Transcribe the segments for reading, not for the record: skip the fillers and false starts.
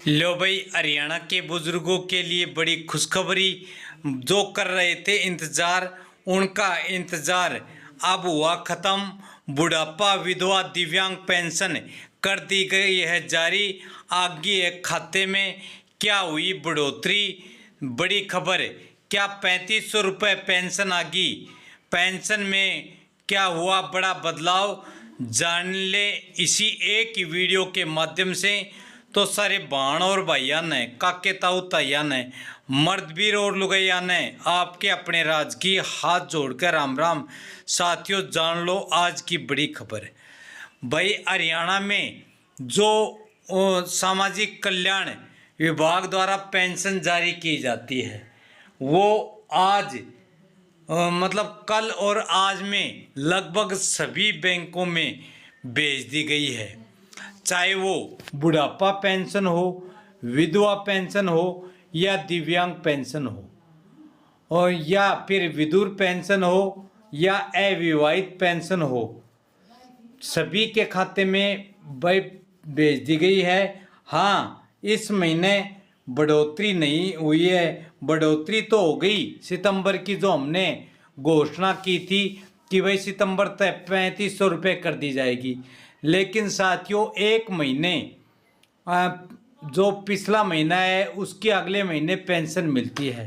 लो भाई, हरियाणा के बुजुर्गों के लिए बड़ी खुशखबरी। जो कर रहे थे इंतजार, उनका इंतजार अब हुआ खत्म। बुढ़ापा, विधवा, दिव्यांग पेंशन कर दी गई है जारी। आगे एक खाते में क्या हुई बढ़ोतरी? बड़ी खबर। क्या 3500 रुपये पेंशन आ गई? पेंशन में क्या हुआ बड़ा बदलाव? जान ले इसी एक ही वीडियो के माध्यम से। तो सारे बाण और भाइया ने, काके ताऊ ताइया ने, मर्द वीर और लुगैया ने, आपके अपने राज की हाथ जोड़कर राम राम। साथियों, जान लो आज की बड़ी खबर। भाई, हरियाणा में जो सामाजिक कल्याण विभाग द्वारा पेंशन जारी की जाती है, वो आज मतलब कल और आज में लगभग सभी बैंकों में भेज दी गई है। चाहे वो बुढ़ापा पेंशन हो, विधवा पेंशन हो या दिव्यांग पेंशन हो, और या फिर विधुर पेंशन हो या अविवाहित पेंशन हो, सभी के खाते में भाई भेज दी गई है। हाँ, इस महीने बढ़ोतरी नहीं हुई है। बढ़ोतरी तो हो गई सितंबर की, जो हमने घोषणा की थी कि भाई सितंबर तक 3500 रुपये कर दी जाएगी। लेकिन साथियों, एक महीने जो पिछला महीना है उसके अगले महीने पेंशन मिलती है।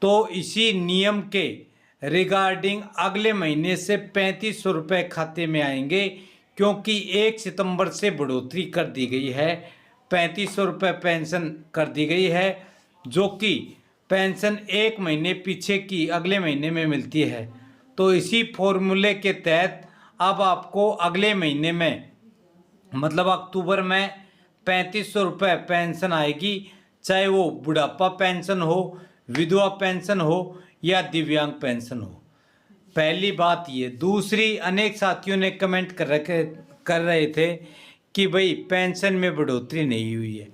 तो इसी नियम के रिगार्डिंग अगले महीने से 3500 रुपये खाते में आएंगे, क्योंकि 1 सितंबर से बढ़ोतरी कर दी गई है। 3500 रुपये पेंशन कर दी गई है, जो कि पेंशन एक महीने पीछे की अगले महीने में मिलती है। तो इसी फॉर्मूले के तहत अब आपको अगले महीने में मतलब अक्टूबर में 3500 रुपये पेंशन आएगी, चाहे वो बुढ़ापा पेंशन हो, विधवा पेंशन हो या दिव्यांग पेंशन हो। पहली बात ये। दूसरी, अनेक साथियों ने कमेंट कर रहे थे कि भाई पेंशन में बढ़ोतरी नहीं हुई है।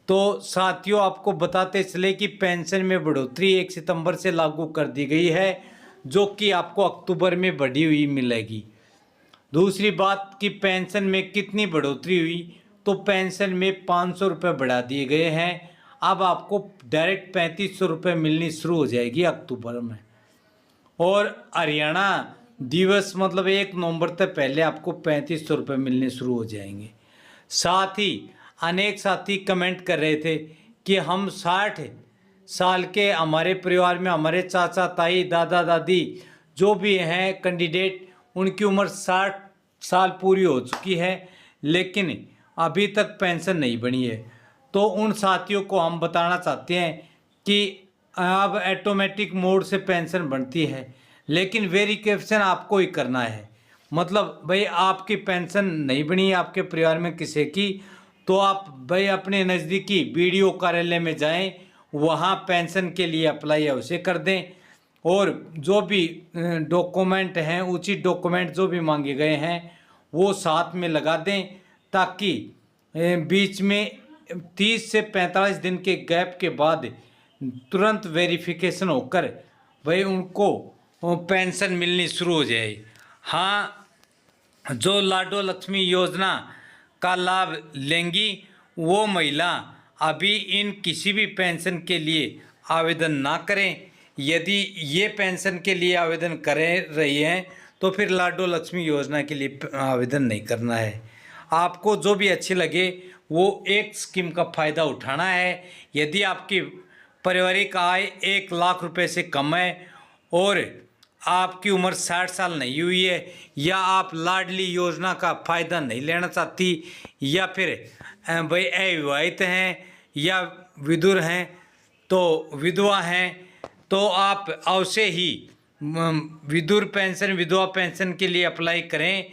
तो साथियों, आपको बताते चले कि पेंशन में बढ़ोतरी 1 सितंबर से लागू कर दी गई है, जो कि आपको अक्टूबर में बढ़ी हुई मिलेगी। दूसरी बात कि पेंशन में कितनी बढ़ोतरी हुई, तो पेंशन में 500 रुपये बढ़ा दिए गए हैं। अब आपको डायरेक्ट 3500 रुपये मिलनी शुरू हो जाएगी अक्टूबर में। और हरियाणा दिवस मतलब 1 नवंबर तक पहले आपको 3500 रुपये मिलने शुरू हो जाएंगे। साथ ही अनेक साथी कमेंट कर रहे थे कि हम 60 साल के, हमारे परिवार में हमारे चाचा ताई दादा दादी जो भी हैं कैंडिडेट, उनकी उम्र 60 साल पूरी हो चुकी है, लेकिन अभी तक पेंशन नहीं बनी है। तो उन साथियों को हम बताना चाहते हैं कि अब ऑटोमेटिक मोड से पेंशन बनती है, लेकिन वेरिफिकेशन आपको ही करना है। मतलब भाई आपकी पेंशन नहीं बनी है आपके परिवार में किसी की, तो आप भाई अपने नज़दीकी बीडीओ कार्यालय में जाएं, वहाँ पेंशन के लिए अप्लाई अवश्य कर दें। और जो भी डॉक्यूमेंट हैं, उचित डॉक्यूमेंट जो भी मांगे गए हैं, वो साथ में लगा दें, ताकि बीच में 30 से 45 दिन के गैप के बाद तुरंत वेरिफिकेशन होकर भाई उनको पेंशन मिलनी शुरू हो जाए। हाँ, जो लाडो लक्ष्मी योजना का लाभ लेंगी वो महिला अभी इन किसी भी पेंशन के लिए आवेदन ना करें। यदि ये पेंशन के लिए आवेदन कर रही हैं तो फिर लाडो लक्ष्मी योजना के लिए आवेदन नहीं करना है। आपको जो भी अच्छी लगे वो एक स्कीम का फ़ायदा उठाना है। यदि आपकी पारिवारिक आय 1 लाख रुपए से कम है और आपकी उम्र 60 साल नहीं हुई है, या आप लाडली योजना का फ़ायदा नहीं लेना चाहती, या फिर भाई अविवाहित हैं या विधुर हैं, तो विधवा हैं, तो आप अवश्य ही विधुर पेंशन विधवा पेंशन के लिए अप्लाई करें।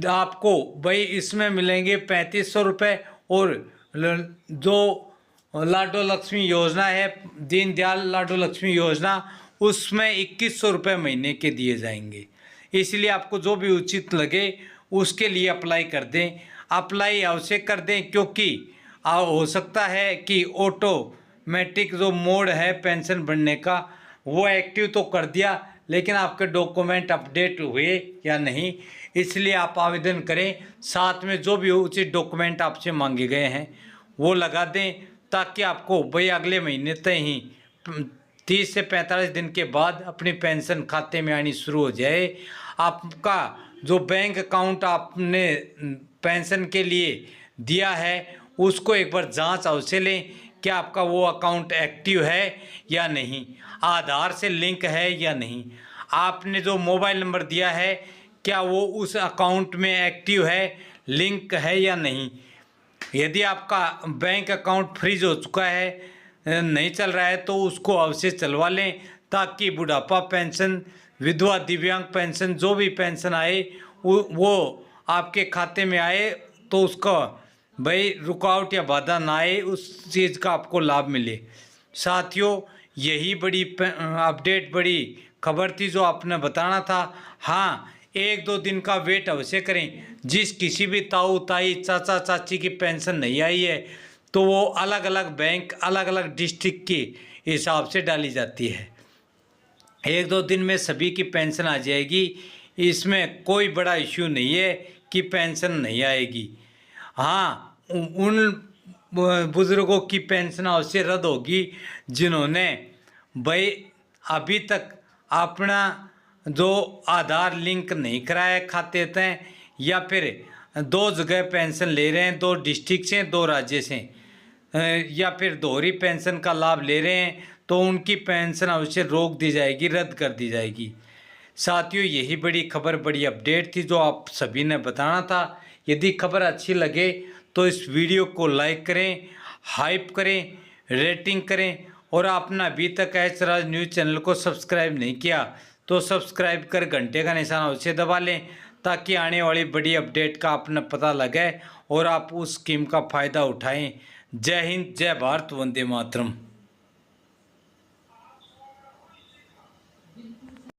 आपको भाई इसमें मिलेंगे 3500 रुपये, और जो लाडो लक्ष्मी योजना है, दीनदयाल लाडो लक्ष्मी योजना, उसमें 2100 रुपये महीने के दिए जाएंगे। इसलिए आपको जो भी उचित लगे उसके लिए अप्लाई कर दें। अप्लाई अवश्य कर दें, क्योंकि हो सकता है कि ऑटोमेटिक जो मोड है पेंशन बनने का वो एक्टिव तो कर दिया, लेकिन आपके डॉक्यूमेंट अपडेट हुए या नहीं, इसलिए आप आवेदन करें, साथ में जो भी उचित डॉक्यूमेंट आपसे मांगे गए हैं वो लगा दें, ताकि आपको भाई अगले महीने तक ही 30 से 45 दिन के बाद अपनी पेंशन खाते में आनी शुरू हो जाए। आपका जो बैंक अकाउंट आपने पेंशन के लिए दिया है उसको एक बार जांच अवश्य लें कि आपका वो अकाउंट एक्टिव है या नहीं, आधार से लिंक है या नहीं, आपने जो मोबाइल नंबर दिया है क्या वो उस अकाउंट में एक्टिव है, लिंक है या नहीं। यदि आपका बैंक अकाउंट फ्रीज हो चुका है, नहीं चल रहा है, तो उसको अवश्य चलवा लें, ताकि बुढ़ापा पेंशन, विधवा दिव्यांग पेंशन, जो भी पेंशन आए वो आपके खाते में आए, तो उसका भाई रुकावट या बाधा ना आए, उस चीज़ का आपको लाभ मिले। साथियों, यही बड़ी अपडेट, बड़ी खबर थी जो आपने बताना था। हाँ, 1-2 दिन का वेट अवश्य करें। जिस किसी भी ताऊ ताई चाचा चाची की पेंशन नहीं आई है तो वो अलग अलग बैंक, अलग अलग डिस्ट्रिक्ट के हिसाब से डाली जाती है। 1-2 दिन में सभी की पेंशन आ जाएगी, इसमें कोई बड़ा इश्यू नहीं है कि पेंशन नहीं आएगी। हाँ, उन बुज़ुर्गों की पेंशन अवश्य रद्द होगी जिन्होंने भाई अभी तक अपना जो आधार लिंक नहीं कराया खाते तय, या फिर 2 जगह पेंशन ले रहे हैं, 2 डिस्ट्रिक्ट से, 2 राज्य से, या फिर दोहरी पेंशन का लाभ ले रहे हैं, तो उनकी पेंशन अवश्य रोक दी जाएगी, रद्द कर दी जाएगी। साथियों, यही बड़ी खबर, बड़ी अपडेट थी जो आप सभी ने बताना था। यदि खबर अच्छी लगे तो इस वीडियो को लाइक करें, हाइप करें, रेटिंग करें, और आपने अभी तक एच राज न्यूज़ चैनल को सब्सक्राइब नहीं किया तो सब्सक्राइब कर घंटे का निशान अवश्य दबा लें, ताकि आने वाली बड़ी अपडेट का आपने पता लगे और आप उस स्कीम का फ़ायदा उठाएं। जय हिंद, जय भारत, वंदे मातरम।